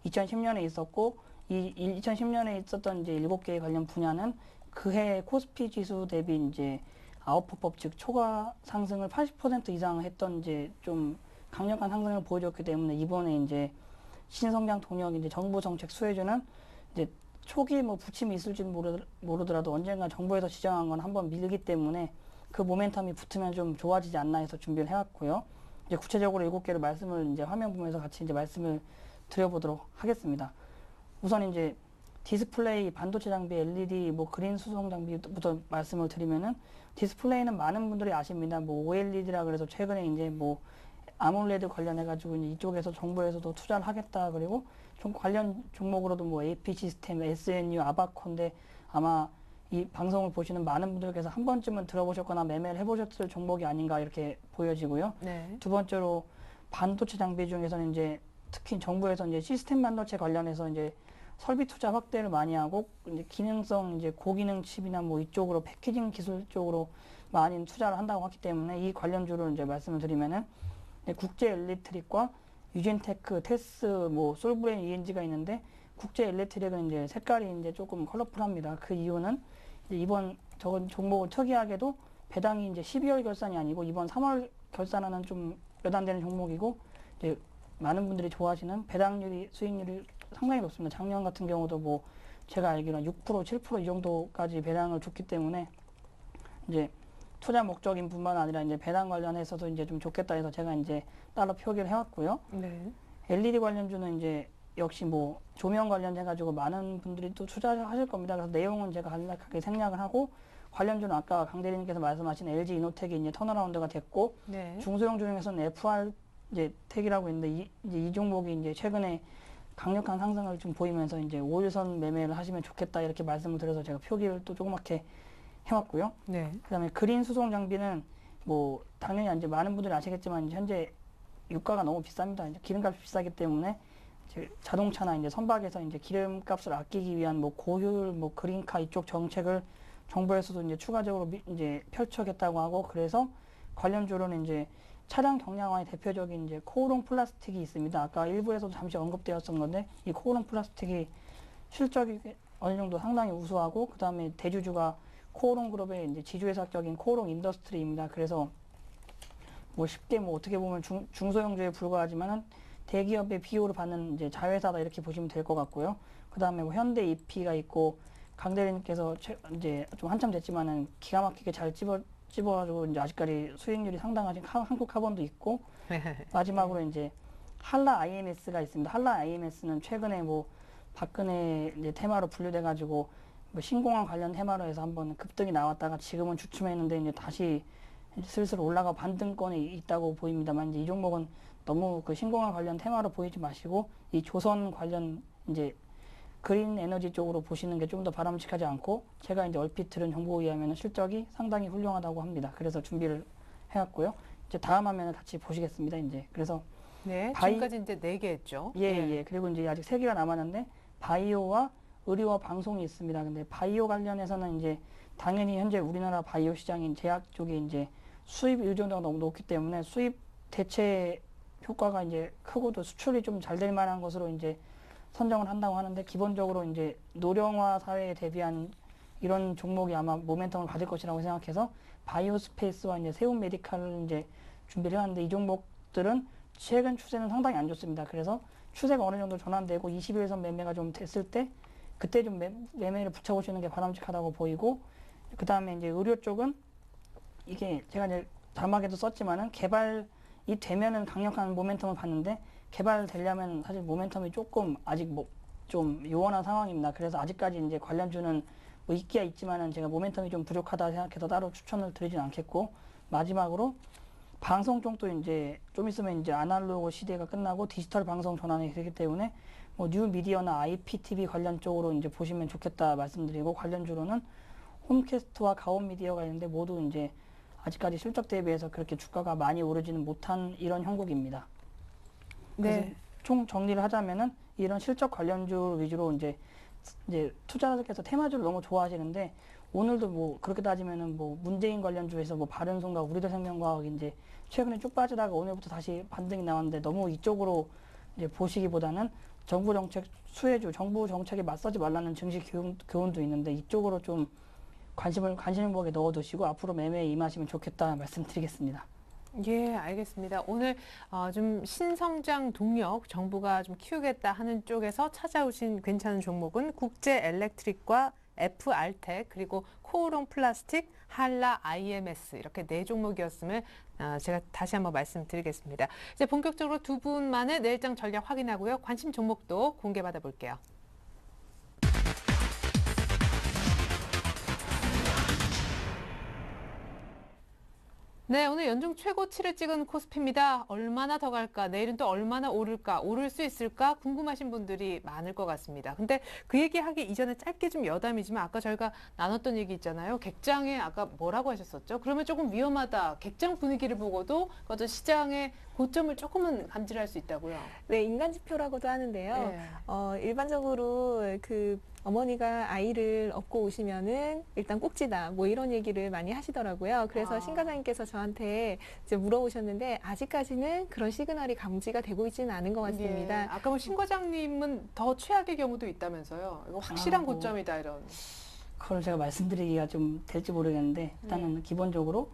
2010년에 있었고 이 2010년에 있었던 이제 7개의 관련 분야는 그해 코스피 지수 대비 이제 아웃퍼법 즉 초과 상승을 80% 이상 했던 이제 좀 강력한 상승을 보여줬기 때문에 이번에 이제 신성장 동력 이제 정부 정책 수혜주는 이제 초기 뭐 부침이 있을지는 모르더라도 언젠가 정부에서 지정한 건 한번 밀기 때문에 그 모멘텀이 붙으면 좀 좋아지지 않나 해서 준비를 해왔고요. 이제 구체적으로 7개를 말씀을 이제 화면 보면서 같이 이제 말씀을 드려보도록 하겠습니다. 우선 이제 디스플레이, 반도체 장비, LED, 뭐 그린 수송 장비부터 말씀을 드리면은 디스플레이는 많은 분들이 아십니다. 뭐 OLED라 그래서 최근에 이제 뭐 아몰레드 관련해가지고 이제 이쪽에서 정부에서도 투자를 하겠다. 그리고 좀 관련 종목으로도 뭐 AP 시스템, SNU, 아바콘데 아마 이 방송을 보시는 많은 분들께서 한 번쯤은 들어보셨거나 매매를 해보셨을 종목이 아닌가 이렇게 보여지고요. 네. 두 번째로 반도체 장비 중에서는 이제 특히 정부에서 이제 시스템 반도체 관련해서 이제 설비 투자 확대를 많이 하고 이제 기능성 이제 고기능 칩이나 뭐 이쪽으로 패키징 기술 쪽으로 많이 투자를 한다고 하기 때문에 이 관련주를 이제 말씀을 드리면은 국제 엘리트릭과 유진테크, 테스, 뭐 솔브레인, ENG가 있는데 국제 엘리트릭은 이제 색깔이 이제 조금 컬러풀합니다. 그 이유는 이제 이번 저건 종목은 특이하게도 배당이 이제 12월 결산이 아니고 이번 3월 결산하는 좀 몇 안 되는 종목이고 이제 많은 분들이 좋아하시는 배당률이 수익률이 상당히 높습니다. 작년 같은 경우도 뭐 제가 알기로는 6%, 7% 이 정도까지 배당을 줬기 때문에 이제 투자 목적인 뿐만 아니라 이제 배당 관련해서도 이제 좀 좋겠다 해서 제가 이제 따로 표기를 해왔고요. 네. LED 관련주는 이제 역시 뭐 조명 관련해가지고 많은 분들이 또 투자하실 겁니다. 그래서 내용은 제가 간략하게 생략을 하고 관련주는 아까 강 대리님께서 말씀하신 LG 이노텍이 이제 턴어라운드가 됐고 네. 중소형 중에서는 FR 이제 텍이라고 있는데 이 종목이 이제 최근에 강력한 상승을 좀 보이면서 이제 5일선 매매를 하시면 좋겠다 이렇게 말씀을 드려서 제가 표기를 또 조그맣게 해왔고요. 네. 그다음에 그린 수송 장비는 뭐 당연히 이제 많은 분들이 아시겠지만 이제 현재 유가가 너무 비쌉니다. 이제 기름값이 비싸기 때문에 이제 자동차나 이제 선박에서 이제 기름값을 아끼기 위한 뭐 고효율 뭐 그린카 이쪽 정책을 정부에서도 이제 추가적으로 이제 펼쳐겠다고 하고 그래서 관련주로는 이제 차량 경량화의 대표적인 이제 코오롱 플라스틱이 있습니다. 아까 일부에서도 잠시 언급되었었는데 이 코오롱 플라스틱이 실적이 어느 정도 상당히 우수하고 그 다음에 대주주가 코오롱 그룹의 이제 지주회사적인 코오롱 인더스트리입니다. 그래서 뭐 쉽게 뭐 어떻게 보면 중소형주에 불과하지만은 대기업의 비호를 받는 이제 자회사다 이렇게 보시면 될 것 같고요. 그 다음에 뭐 현대 EP가 있고 강 대리님께서 이제 좀 한참 됐지만은 기가 막히게 잘 찝어가지고 이제 아직까지 수익률이 상당하신 한국 카본도 있고 마지막으로 이제 한라 IMS가 있습니다. 한라 IMS는 최근에 뭐 박근혜 이제 테마로 분류돼가지고 뭐 신공항 관련 테마로 해서 한번 급등이 나왔다가 지금은 주춤했는데 이제 다시 이제 슬슬 올라가 반등권에 있다고 보입니다만 이제 이 종목은 너무 그 신공항 관련 테마로 보이지 마시고 이 조선 관련 이제 그린 에너지 쪽으로 보시는 게 좀 더 바람직하지 않고 제가 이제 얼핏 들은 정보에 의하면 실적이 상당히 훌륭하다고 합니다. 그래서 준비를 해왔고요. 이제 다음 화면을 같이 보시겠습니다. 이제 그래서 네. 바이- 지금까지 이제 4개 했죠. 예. 그리고 이제 아직 3개가 남았는데 바이오와 의료와 방송이 있습니다. 근데 바이오 관련해서는 이제 당연히 현재 우리나라 바이오 시장인 제약 쪽에 이제 수입 의존도가 너무 높기 때문에 수입 대체 효과가 이제 크고도 수출이 좀 잘 될 만한 것으로 이제 선정을 한다고 하는데 기본적으로 이제 노령화 사회에 대비한 이런 종목이 아마 모멘텀을 받을 것이라고 생각해서 바이오 스페이스와 이제 세운 메디칼을 이제 준비를 해왔는데 이 종목들은 최근 추세는 상당히 안 좋습니다. 그래서 추세가 어느 정도 전환되고 21선 매매가 좀 됐을 때 그때 좀 매매를 붙여보시는 게 바람직하다고 보이고 그 다음에 이제 의료 쪽은 이게 제가 이제 자막에도 썼지만은 개발이 되면은 강력한 모멘텀을 받는데 개발되려면 사실 모멘텀이 조금 아직 뭐 좀 요원한 상황입니다. 그래서 아직까지 이제 관련주는 뭐 있기야 있지만은 제가 모멘텀이 좀 부족하다 생각해서 따로 추천을 드리진 않겠고 마지막으로 방송 쪽도 이제 좀 있으면 이제 아날로그 시대가 끝나고 디지털 방송 전환이 되기 때문에 뭐 뉴미디어나 IPTV 관련 쪽으로 이제 보시면 좋겠다 말씀드리고 관련주로는 홈캐스트와 가온미디어가 있는데 모두 이제 아직까지 실적 대비해서 그렇게 주가가 많이 오르지는 못한 이런 형국입니다. 그래서 네. 총 정리를 하자면은 이런 실적 관련주 위주로 이제 이제 투자자들께서 테마주를 너무 좋아하시는데 오늘도 뭐 그렇게 따지면은 뭐 문재인 관련주에서 뭐 바른손과 우리들생명과학 이제 최근에 쭉 빠지다가 오늘부터 다시 반등이 나왔는데 너무 이쪽으로 이제 보시기보다는 정부 정책 수혜주, 정부 정책에 맞서지 말라는 증시 교훈도 있는데 이쪽으로 좀 관심을 넣어두시고 앞으로 매매에 임하시면 좋겠다 말씀드리겠습니다. 예, 알겠습니다. 오늘 좀 신성장 동력 정부가 좀 키우겠다 하는 쪽에서 찾아오신 괜찮은 종목은 국제 엘렉트릭과 FR텍 그리고 코오롱 플라스틱, 한라 IMS 이렇게 네 종목이었음을 제가 다시 한번 말씀드리겠습니다. 이제 본격적으로 두 분만의 내일장 전략 확인하고요. 관심 종목도 공개받아 볼게요. 네, 오늘 연중 최고치를 찍은 코스피입니다. 얼마나 더 갈까? 내일은 또 얼마나 오를까? 오를 수 있을까? 궁금하신 분들이 많을 것 같습니다. 근데 그 얘기하기 이전에 짧게 좀 여담이지만 아까 저희가 나눴던 얘기 있잖아요. 객장에 아까 뭐라고 하셨었죠? 그러면 조금 위험하다. 객장 분위기를 보고도 어떤 시장의 고점을 조금은 감지할 수 있다고요. 네, 인간 지표라고도 하는데요. 네. 일반적으로 그 어머니가 아이를 업고 오시면은 일단 꼭지다 뭐 이런 얘기를 많이 하시더라고요. 그래서 신 과장님께서 저한테 이제 물어보셨는데 아직까지는 그런 시그널이 감지가 되고 있지는 않은 것 같습니다. 예, 아까 뭐 신 과장님은 더 최악의 경우도 있다면서요. 이거 확실한 뭐 고점이다 이런. 그걸 제가 말씀드리기가 좀 될지 모르겠는데 일단은 기본적으로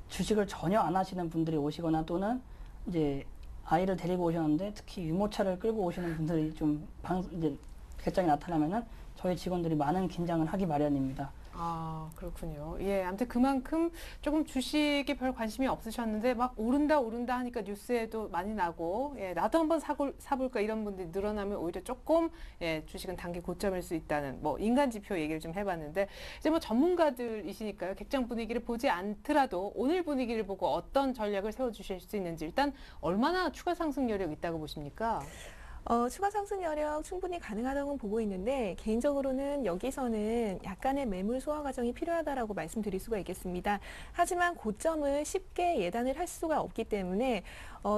주식을 전혀 안 하시는 분들이 오시거나 또는 이제 아이를 데리고 오셨는데 특히 유모차를 끌고 오시는 분들이 좀 이제 객장에 나타나면은 저희 직원들이 많은 긴장을 하기 마련입니다. 아, 그렇군요. 예, 아무튼 그만큼 조금 주식에 별 관심이 없으셨는데 막 오른다 하니까 뉴스에도 많이 나고, 예, 나도 한번 사볼까 이런 분들이 늘어나면 오히려 조금, 예, 주식은 단기 고점일 수 있다는 뭐 인간 지표 얘기를 좀 해봤는데 이제 뭐 전문가들이시니까요. 객장 분위기를 보지 않더라도 오늘 분위기를 보고 어떤 전략을 세워주실 수 있는지 일단 얼마나 추가 상승 여력 있다고 보십니까? 추가 상승 여력 충분히 가능하다고 보고 있는데 개인적으로는 여기서는 약간의 매물 소화 과정이 필요하다라고 말씀드릴 수가 있겠습니다. 하지만 고점을 쉽게 예단을 할 수가 없기 때문에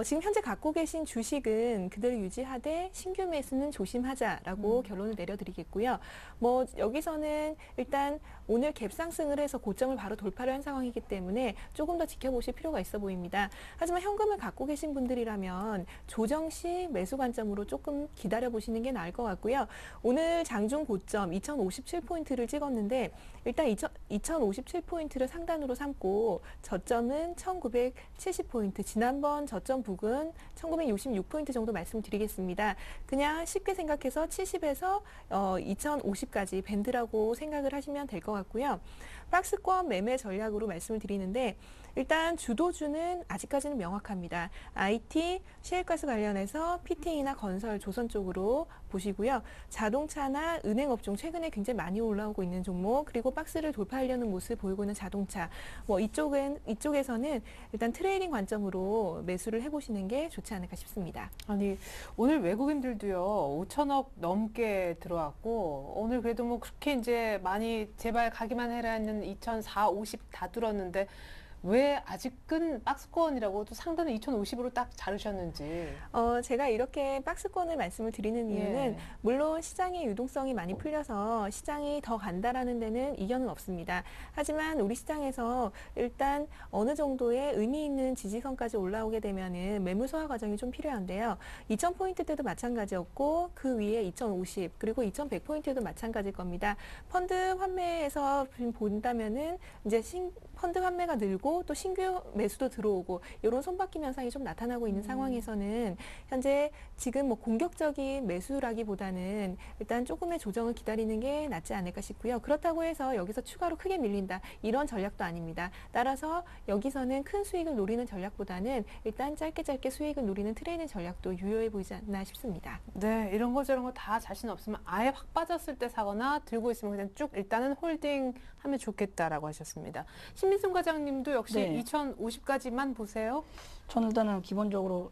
지금 현재 갖고 계신 주식은 그대로 유지하되 신규 매수는 조심하자라고 결론을 내려드리겠고요. 뭐 여기서는 일단 오늘 갭 상승을 해서 고점을 바로 돌파를 한 상황이기 때문에 조금 더 지켜보실 필요가 있어 보입니다. 하지만 현금을 갖고 계신 분들이라면 조정 시 매수 관점으로 조금 기다려 보시는 게 나을 것 같고요. 오늘 장중 고점 2057포인트를 찍었는데 일단 2057포인트를 상단으로 삼고 저점은 1970포인트, 지난번 저점 부근 1966포인트 정도 말씀드리겠습니다. 그냥 쉽게 생각해서 70에서 2050까지 밴드라고 생각을 하시면 될 것 같고요. 박스권 매매 전략으로 말씀을 드리는데 일단 주도주는 아직까지는 명확합니다. IT, 셰일가스 관련해서 PT이나 건설, 조선 쪽으로 보시고요. 자동차나 은행업종 최근에 굉장히 많이 올라오고 있는 종목 그리고 박스를 돌파하려는 모습 보이고 있는 자동차 뭐 이쪽에서는 일단 트레이딩 관점으로 매수를 해보시는 게 좋지 않을까 싶습니다. 아니 오늘 외국인들도요 5천억 넘게 들어왔고 오늘 그래도 뭐 그렇게 이제 많이 제발 가기만 해라 했는 2004, 50 다 뚫었는데 왜 아직은 박스권이라고 또 상단은 2050으로 딱 자르셨는지. 제가 이렇게 박스권을 말씀을 드리는 이유는 예. 물론 시장의 유동성이 많이 풀려서 시장이 더 간다라는 데는 이견은 없습니다. 하지만 우리 시장에서 일단 어느 정도의 의미 있는 지지선까지 올라오게 되면은 매물 소화 과정이 좀 필요한데요. 2000포인트 때도 마찬가지였고 그 위에 2050 그리고 2100포인트도 마찬가지일 겁니다. 펀드 환매에서 본다면은 이제 펀드 환매가 늘고 또 신규 매수도 들어오고 이런 손바뀜 현상이 좀 나타나고 있는 상황에서는 현재 지금 뭐 공격적인 매수라기보다는 일단 조금의 조정을 기다리는 게 낫지 않을까 싶고요. 그렇다고 해서 여기서 추가로 크게 밀린다 이런 전략도 아닙니다. 따라서 여기서는 큰 수익을 노리는 전략보다는 일단 짧게 수익을 노리는 트레이딩 전략도 유효해 보이지 않나 싶습니다. 네, 이런 거 저런 거 다 자신 없으면 아예 확 빠졌을 때 사거나 들고 있으면 그냥 쭉 일단은 홀딩하면 좋겠다라고 하셨습니다. 신민순 과장님도 역시 네. 2050까지만 보세요. 저는 일단은 기본적으로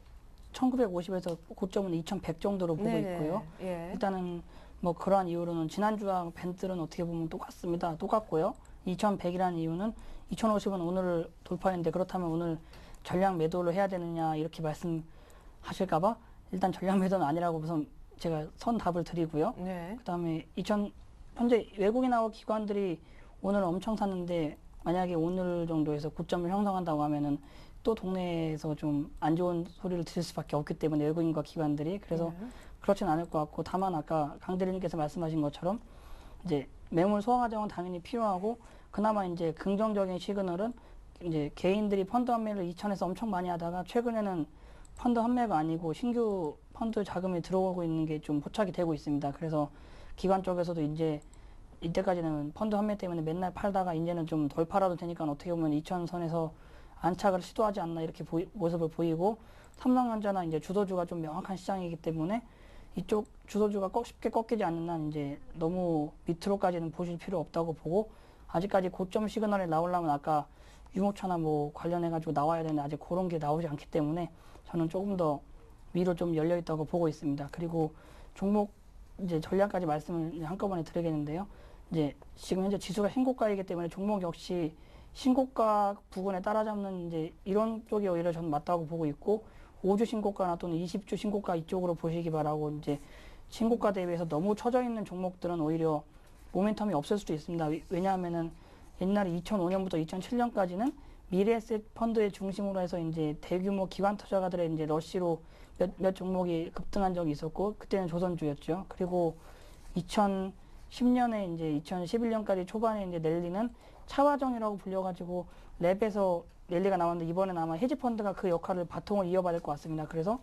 1950에서 고점은 2100 정도로 보고 네네. 있고요. 예. 일단은 뭐 그러한 이유로는 지난주와 밴드는 어떻게 보면 똑같습니다. 똑같고요. 2100이라는 이유는 2050은 오늘 돌파했는데 그렇다면 오늘 전량 매도를 해야 되느냐 이렇게 말씀하실까봐 일단 전량 매도는 아니라고 우선 제가 선 답을 드리고요. 네. 그다음에 현재 외국인하고 기관들이 오늘 엄청 샀는데 만약에 오늘 정도에서 고점을 형성한다고 하면은 또 동네에서 좀 안 좋은 소리를 들을 수밖에 없기 때문에 외국인과 기관들이 그래서 그렇진 않을 것 같고 다만 아까 강 대리님께서 말씀하신 것처럼 이제 매물 소화 과정은 당연히 필요하고 그나마 이제 긍정적인 시그널은 이제 개인들이 펀드 환매를 2000에서 엄청 많이 하다가 최근에는 펀드 환매가 아니고 신규 펀드 자금이 들어오고 있는 게 좀 포착이 되고 있습니다. 그래서 기관 쪽에서도 이제 이때까지는 펀드 환매 때문에 맨날 팔다가 이제는 좀 덜 팔아도 되니까 어떻게 보면 2000선에서 안착을 시도하지 않나 이렇게 모습을 보이고 삼성전자나 이제 주도주가 좀 명확한 시장이기 때문에 이쪽 주도주가 쉽게 꺾이지 않는 한 이제 너무 밑으로까지는 보실 필요 없다고 보고 아직까지 고점 시그널이 나오려면 아까 유모차나 뭐 관련해가지고 나와야 되는데 아직 그런 게 나오지 않기 때문에 저는 조금 더 위로 좀 열려 있다고 보고 있습니다. 그리고 종목 이제 전략까지 말씀을 한꺼번에 드리겠는데요. 이제 지금 현재 지수가 신고가이기 때문에 종목 역시 신고가 부근에 따라잡는 이제 이런 쪽이 오히려 저는 맞다고 보고 있고 5주 신고가나 또는 20주 신고가 이쪽으로 보시기 바라고 이제 신고가 대비해서 너무 처져 있는 종목들은 오히려 모멘텀이 없을 수도 있습니다. 왜냐하면은 옛날에 2005년부터 2007년까지는 미래에셋 펀드의 중심으로 해서 이제 대규모 기관 투자가들의 이제 러시로 몇 종목이 급등한 적이 있었고 그때는 조선주였죠. 그리고 2010년에 이제 2011년까지 초반에 이제 랠리는 차화정이라고 불려가지고 랩에서 랠리가 나왔는데 이번엔 아마 헤지펀드가 그 역할을 바통을 이어받을 것 같습니다. 그래서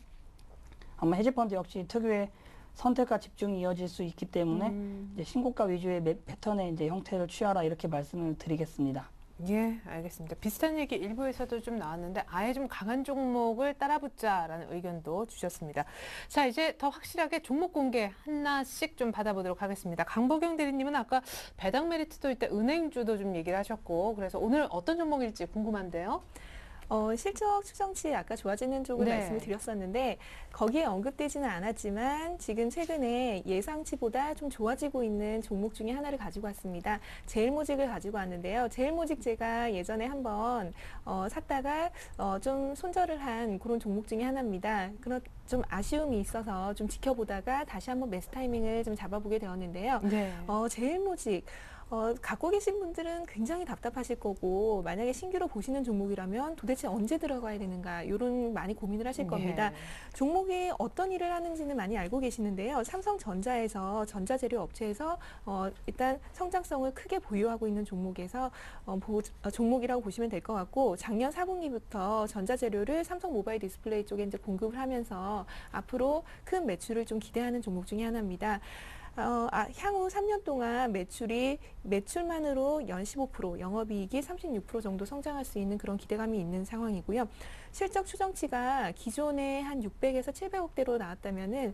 아마 헤지펀드 역시 특유의 선택과 집중이 이어질 수 있기 때문에 이제 신고가 위주의 패턴의 이제 형태를 취하라 이렇게 말씀을 드리겠습니다. 예, 알겠습니다. 비슷한 얘기 일부에서도 좀 나왔는데 아예 좀 강한 종목을 따라붙자라는 의견도 주셨습니다. 자, 이제 더 확실하게 종목 공개 하나씩 좀 받아보도록 하겠습니다. 강보경 대리님은 아까 배당 메리트도 있다, 은행주도 좀 얘기를 하셨고 그래서 오늘 어떤 종목일지 궁금한데요. 실적 추정치 아까 좋아지는 쪽을 네. 말씀을 드렸었는데 거기에 언급되지는 않았지만 지금 최근에 예상치보다 좀 좋아지고 있는 종목 중에 하나를 가지고 왔습니다. 제일모직을 가지고 왔는데요. 제일모직 제가 예전에 한번 샀다가 좀 손절을 한 그런 종목 중에 하나입니다. 그런 좀 아쉬움이 있어서 좀 지켜보다가 다시 한번 매수 타이밍을 좀 잡아보게 되었는데요. 네. 제일모직 갖고 계신 분들은 굉장히 답답하실 거고 만약에 신규로 보시는 종목이라면 도대체 언제 들어가야 되는가 이런 많이 고민을 하실 겁니다. 종목이 어떤 일을 하는지는 많이 알고 계시는데요. 삼성전자에서 전자재료 업체에서 일단 성장성을 크게 보유하고 있는 종목에서 종목이라고 보시면 될 것 같고 작년 4분기부터 전자재료를 삼성 모바일 디스플레이 쪽에 이제 공급을 하면서 앞으로 큰 매출을 좀 기대하는 종목 중에 하나입니다. 향후 3년 동안 매출만으로 연 15%, 영업이익이 36% 정도 성장할 수 있는 그런 기대감이 있는 상황이고요. 실적 추정치가 기존에 한 600에서 700억대로 나왔다면은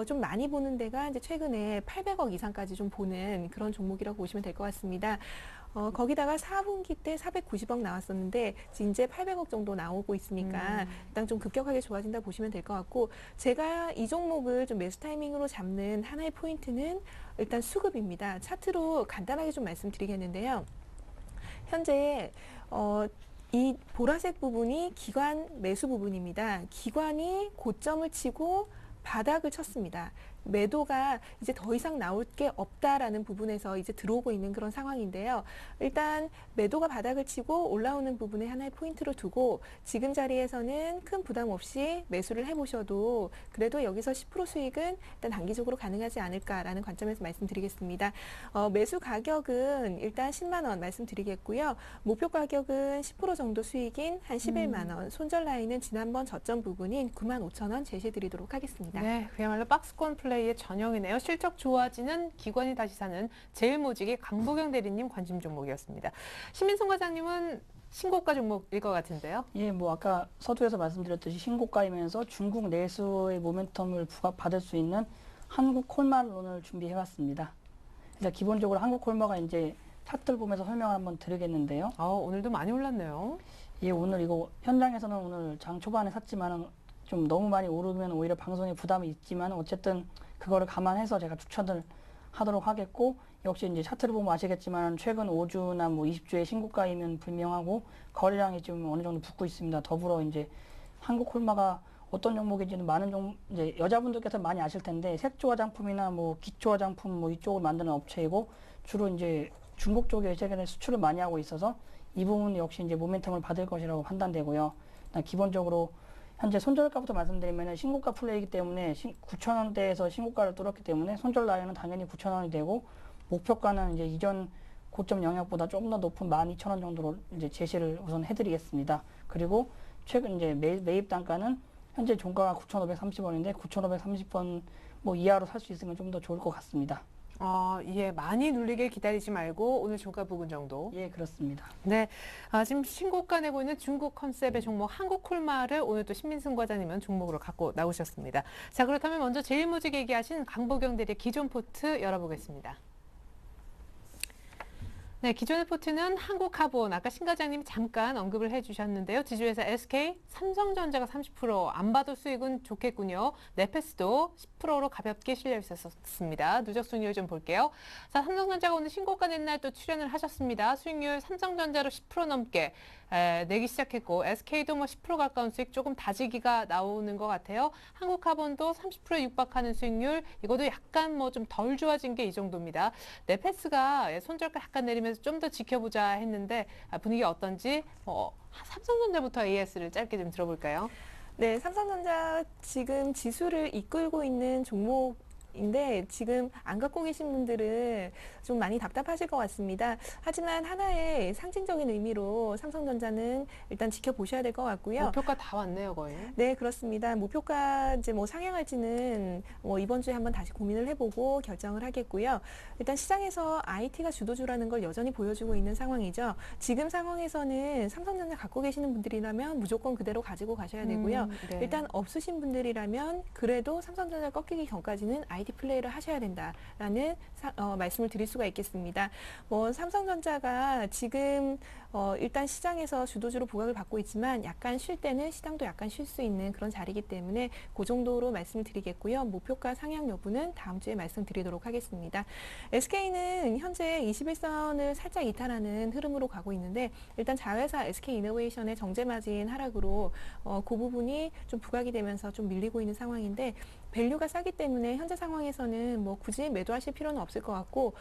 좀 많이 보는 데가 이제 최근에 800억 이상까지 좀 보는 그런 종목이라고 보시면 될 것 같습니다. 거기다가 4분기 때 490억 나왔었는데 이제 800억 정도 나오고 있으니까 일단 좀 급격하게 좋아진다 보시면 될 것 같고 제가 이 종목을 좀 매수 타이밍으로 잡는 하나의 포인트는 일단 수급입니다. 차트로 간단하게 좀 말씀드리겠는데요. 현재 이 보라색 부분이 기관 매수 부분입니다. 기관이 고점을 치고 바닥을 쳤습니다. 매도가 이제 더 이상 나올 게 없다라는 부분에서 이제 들어오고 있는 그런 상황인데요. 일단 매도가 바닥을 치고 올라오는 부분에 하나의 포인트를 두고 지금 자리에서는 큰 부담 없이 매수를 해보셔도 그래도 여기서 10% 수익은 일단 단기적으로 가능하지 않을까라는 관점에서 말씀드리겠습니다. 매수 가격은 일단 10만 원 말씀드리겠고요. 목표 가격은 10% 정도 수익인 한 11만 원, 손절 라인은 지난번 저점 부분인 9만 5천 원 제시해드리도록 하겠습니다. 네, 그야말로 박스권 플레이의 전형이네요. 실적 좋아지는 기관이 다시 사는 제일모직의 강보경 대리님 관심 종목이었습니다. 신민성 과장님은 신고가 종목일 것 같은데요. 예, 뭐 아까 서두에서 말씀드렸듯이 신고가이면서 중국 내수의 모멘텀을 받을 수 있는 한국콜마를 오늘 준비해봤습니다. 그래서 기본적으로 한국콜마가 이제 차트를 보면서 설명을 한번 드리겠는데요. 오늘도 많이 올랐네요. 예, 오늘 이거 현장에서는 오늘 장 초반에 샀지만은 좀 너무 많이 오르면 오히려 방송에 부담이 있지만 어쨌든 그거를 감안해서 제가 추천을 하도록 하겠고 역시 이제 차트를 보면 아시겠지만 최근 5주나 뭐 20주의 신고가이면 불명하고 거래량이 좀 어느 정도 붙고 있습니다. 더불어 이제 한국콜마가 어떤 종목인지는 많은 이제 여자분들께서 많이 아실 텐데 색조 화장품이나 뭐 기초 화장품 뭐 이쪽을 만드는 업체이고 주로 이제 중국 쪽에 최근에 수출을 많이 하고 있어서 이 부분 역시 이제 모멘텀을 받을 것이라고 판단되고요. 기본적으로 현재 손절가부터 말씀드리면 신고가 플레이이기 때문에 9,000원대에서 신고가를 뚫었기 때문에 손절 라인은 당연히 9,000원이 되고 목표가는 이제 이전 고점 영역보다 조금 더 높은 12,000원 정도로 이제 제시를 우선 해드리겠습니다. 그리고 최근 이제 매입 단가는 현재 종가가 9,530원인데 9,530원 뭐 이하로 살 수 있으면 좀 더 좋을 것 같습니다. 예, 많이 눌리길 기다리지 말고 오늘 종가 부근 정도. 예, 그렇습니다. 네, 지금 신고가 내고 있는 중국 컨셉의 종목 한국콜마를 오늘 또 신민승 과장님은 종목으로 갖고 나오셨습니다. 자, 그렇다면 먼저 제일모직 얘기하신 강보경 대리의 기존 포트 열어보겠습니다. 네, 기존의 포트는 한국카본, 아까 신 과장님이 잠깐 언급을 해주셨는데요. 지주회사 SK, 삼성전자가 30%, 안 봐도 수익은 좋겠군요. 네페스도 10%로 가볍게 실려 있었습니다. 누적 수익률 좀 볼게요. 자, 삼성전자가 오늘 신고가 낸 날 또 출연을 하셨습니다. 수익률 삼성전자로 10% 넘게 내기 시작했고, SK도 뭐 10% 가까운 수익, 조금 다지기가 나오는 것 같아요. 한국카본도 30%에 육박하는 수익률, 이것도 약간 뭐 좀 덜 좋아진 게 이 정도입니다. 네페스가 손절가 약간 내리면서 좀 더 지켜보자 했는데 분위기 어떤지 삼성전자부터 AS를 짧게 좀 들어볼까요? 네, 삼성전자 지금 지수를 이끌고 있는 종목인데 지금 안 갖고 계신 분들은 좀 많이 답답하실 것 같습니다. 하지만 하나의 상징적인 의미로 삼성전자는 일단 지켜보셔야 될 것 같고요. 목표가 다 왔네요, 거의. 네, 그렇습니다. 목표가 이제 뭐 상향할지는 이번 주에 한번 다시 고민을 해보고 결정을 하겠고요. 일단 시장에서 IT가 주도주라는 걸 여전히 보여주고 있는 상황이죠. 지금 상황에서는 삼성전자 갖고 계시는 분들이라면 무조건 그대로 가지고 가셔야 되고요. 네. 일단 없으신 분들이라면 그래도 삼성전자 꺾이기 전까지는 IT 플레이를 하셔야 된다라는 말씀을 드릴 수가 있겠습니다. 삼성전자가 지금 일단 시장에서 주도주로 부각을 받고 있지만 약간 쉴 때는 시장도 약간 쉴 수 있는 그런 자리이기 때문에 그 정도로 말씀을 드리겠고요. 목표가 상향 여부는 다음 주에 말씀드리도록 하겠습니다. SK는 현재 21선을 살짝 이탈하는 흐름으로 가고 있는데 일단 자회사 SK이노베이션의 정제 마진 하락으로 그 부분이 좀 부각이 되면서 좀 밀리고 있는 상황인데 밸류가 싸기 때문에 현재 상황에서는 뭐 굳이 매도하실 필요는 없을 것 같고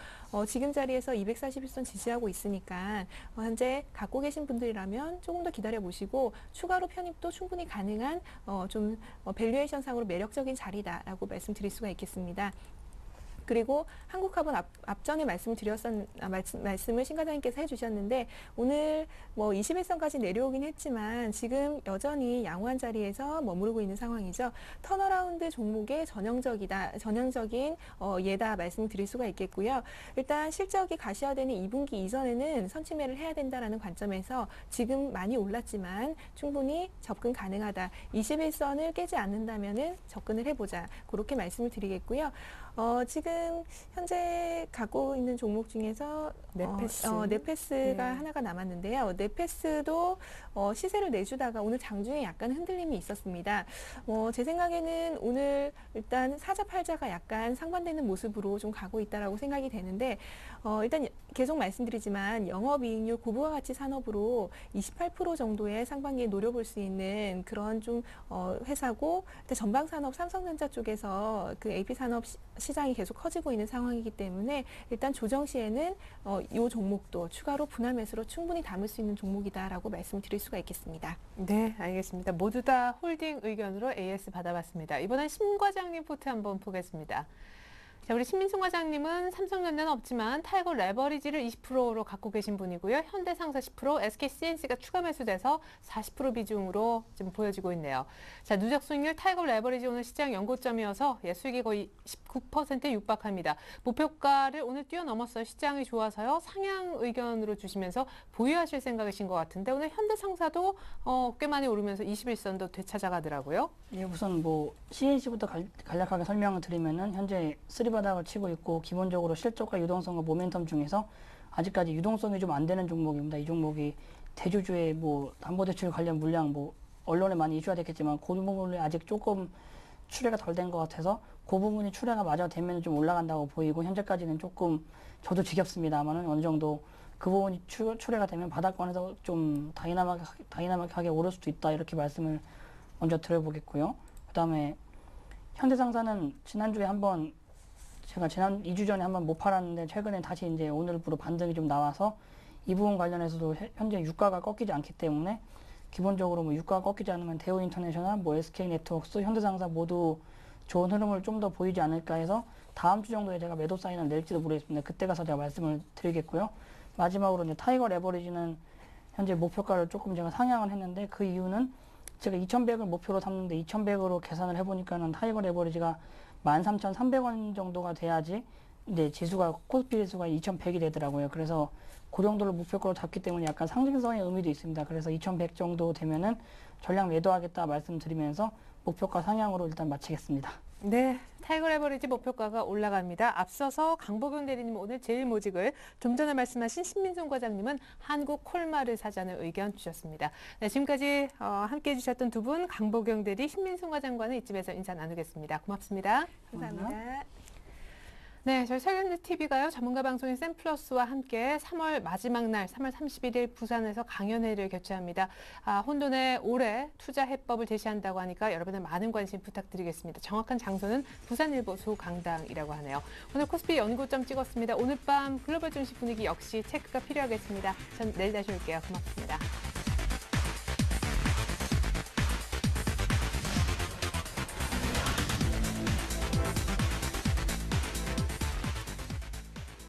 지금 자리에서 241선 지지하고 있으니까 현재 갖고 계신 분들이라면 조금 더 기다려 보시고 추가로 편입도 충분히 가능한 좀 밸류에이션 상으로 매력적인 자리다라고 말씀드릴 수가 있겠습니다. 그리고 한국카본 앞전에 말씀을 신 과장님께서 해주셨는데 오늘 뭐 21선까지 내려오긴 했지만 지금 여전히 양호한 자리에서 머무르고 있는 상황이죠. 턴어라운드 종목의 전형적인 예다 말씀드릴 수가 있겠고요. 일단 실적이 가시화되는 2분기 이전에는 선취매를 해야 된다라는 관점에서 지금 많이 올랐지만 충분히 접근 가능하다. 21선을 깨지 않는다면은 접근을 해보자. 그렇게 말씀을 드리겠고요. 지금 현재 갖고 있는 종목 중에서 네페스가 하나가 남았는데요. 네페스도 시세를 내주다가 오늘 장중에 약간 흔들림이 있었습니다. 제 생각에는 오늘 일단 사자 팔자가 약간 상반되는 모습으로 좀 가고 있다라고 생각이 되는데 일단 계속 말씀드리지만 영업이익률 고부가 가치 산업으로 28% 정도의 상반기에 노려볼 수 있는 그런 좀 회사고 전방 산업 삼성전자 쪽에서 그 AP 산업 시장이 계속 커지고 있는 상황이기 때문에 일단 조정 시에는 이 종목도 추가로 분할 매수로 충분히 담을 수 있는 종목이다라고 말씀드릴 수가 있겠습니다. 네, 알겠습니다. 모두 다 홀딩 의견으로 AS 받아봤습니다. 이번엔 신 과장님 포트 한번 보겠습니다. 자, 우리 신민승 과장님은 삼성전자는 없지만 타이거 레버리지를 20%로 갖고 계신 분이고요. 현대상사 10%, SKCNC가 추가 매수돼서 40% 비중으로 지금 보여지고 있네요. 자, 누적 수익률 타이거 레버리지 오늘 시장 연고점이어서 수익이 거의 19%에 육박합니다. 목표가를 오늘 뛰어넘었어요. 시장이 좋아서요. 상향 의견으로 주시면서 보유하실 생각이신 것 같은데 오늘 현대상사도 꽤 많이 오르면서 21선도 되찾아가더라고요. 예, 우선 뭐 CNC부터 간략하게 설명을 드리면은 현재 바닥을 치고 있고 기본적으로 실적과 유동성과 모멘텀 중에서 아직까지 유동성이 좀 안 되는 종목입니다. 이 종목이 대주주의 뭐 담보대출 관련 물량 뭐 언론에 많이 이슈가 됐겠지만 그 부분이 아직 조금 출회가 덜 된 것 같아서 그 부분이 출회가 마저 되면 좀 올라간다고 보이고 현재까지는 조금 저도 지겹습니다만은 어느 정도 그 부분이 출회가 되면 바닥권에서 좀 다이나믹하게 오를 수도 있다 이렇게 말씀을 먼저 드려보겠고요. 그다음에 현대상사는 지난주에 한번 제가 지난 2주 전에 한번 못 팔았는데 최근에 다시 이제 오늘부로 반등이 좀 나와서 이 부분 관련해서도 현재 유가가 꺾이지 않기 때문에 기본적으로 뭐 유가가 꺾이지 않으면 대우인터내셔널, 뭐 SK네트워크스, 현대상사 모두 좋은 흐름을 좀 더 보이지 않을까 해서 다음 주 정도에 제가 매도 사인을 낼지도 모르겠습니다. 그때 가서 제가 말씀을 드리겠고요. 마지막으로 이제 타이거 레버리지는 현재 목표가를 조금 제가 상향을 했는데 그 이유는 제가 2,100을 목표로 삼는데 2,100으로 계산을 해보니까는 타이거 레버리지가 13,300원 정도가 돼야지 이제 지수가 코스피 지수가 2,100이 되더라고요. 그래서 그 정도를 목표가로 잡기 때문에 약간 상징성의 의미도 있습니다. 그래서 2,100 정도 되면은 전량 매도하겠다 말씀드리면서 목표가 상향으로 일단 마치겠습니다. 네, 타이거 레버리지 목표가가 올라갑니다. 앞서서 강보경 대리님 오늘 제일모직을, 좀 전에 말씀하신 신민송 과장님은 한국 콜마르 사자는 의견 주셨습니다. 네, 지금까지 함께해 주셨던 두 분, 강보경 대리, 신민송 과장과는 이쯤에서 인사 나누겠습니다. 고맙습니다. 감사합니다. 네, 저희 설현주TV가요, 전문가 방송인 샘플러스와 함께 3월 마지막 날 3월 31일 부산에서 강연회를 개최합니다. 혼돈의 올해 투자 해법을 제시한다고 하니까 여러분의 많은 관심 부탁드리겠습니다. 정확한 장소는 부산일보 소강당이라고 하네요. 오늘 코스피 연고점 찍었습니다. 오늘 밤 글로벌 증시 분위기 역시 체크가 필요하겠습니다. 전 내일 다시 올게요. 고맙습니다.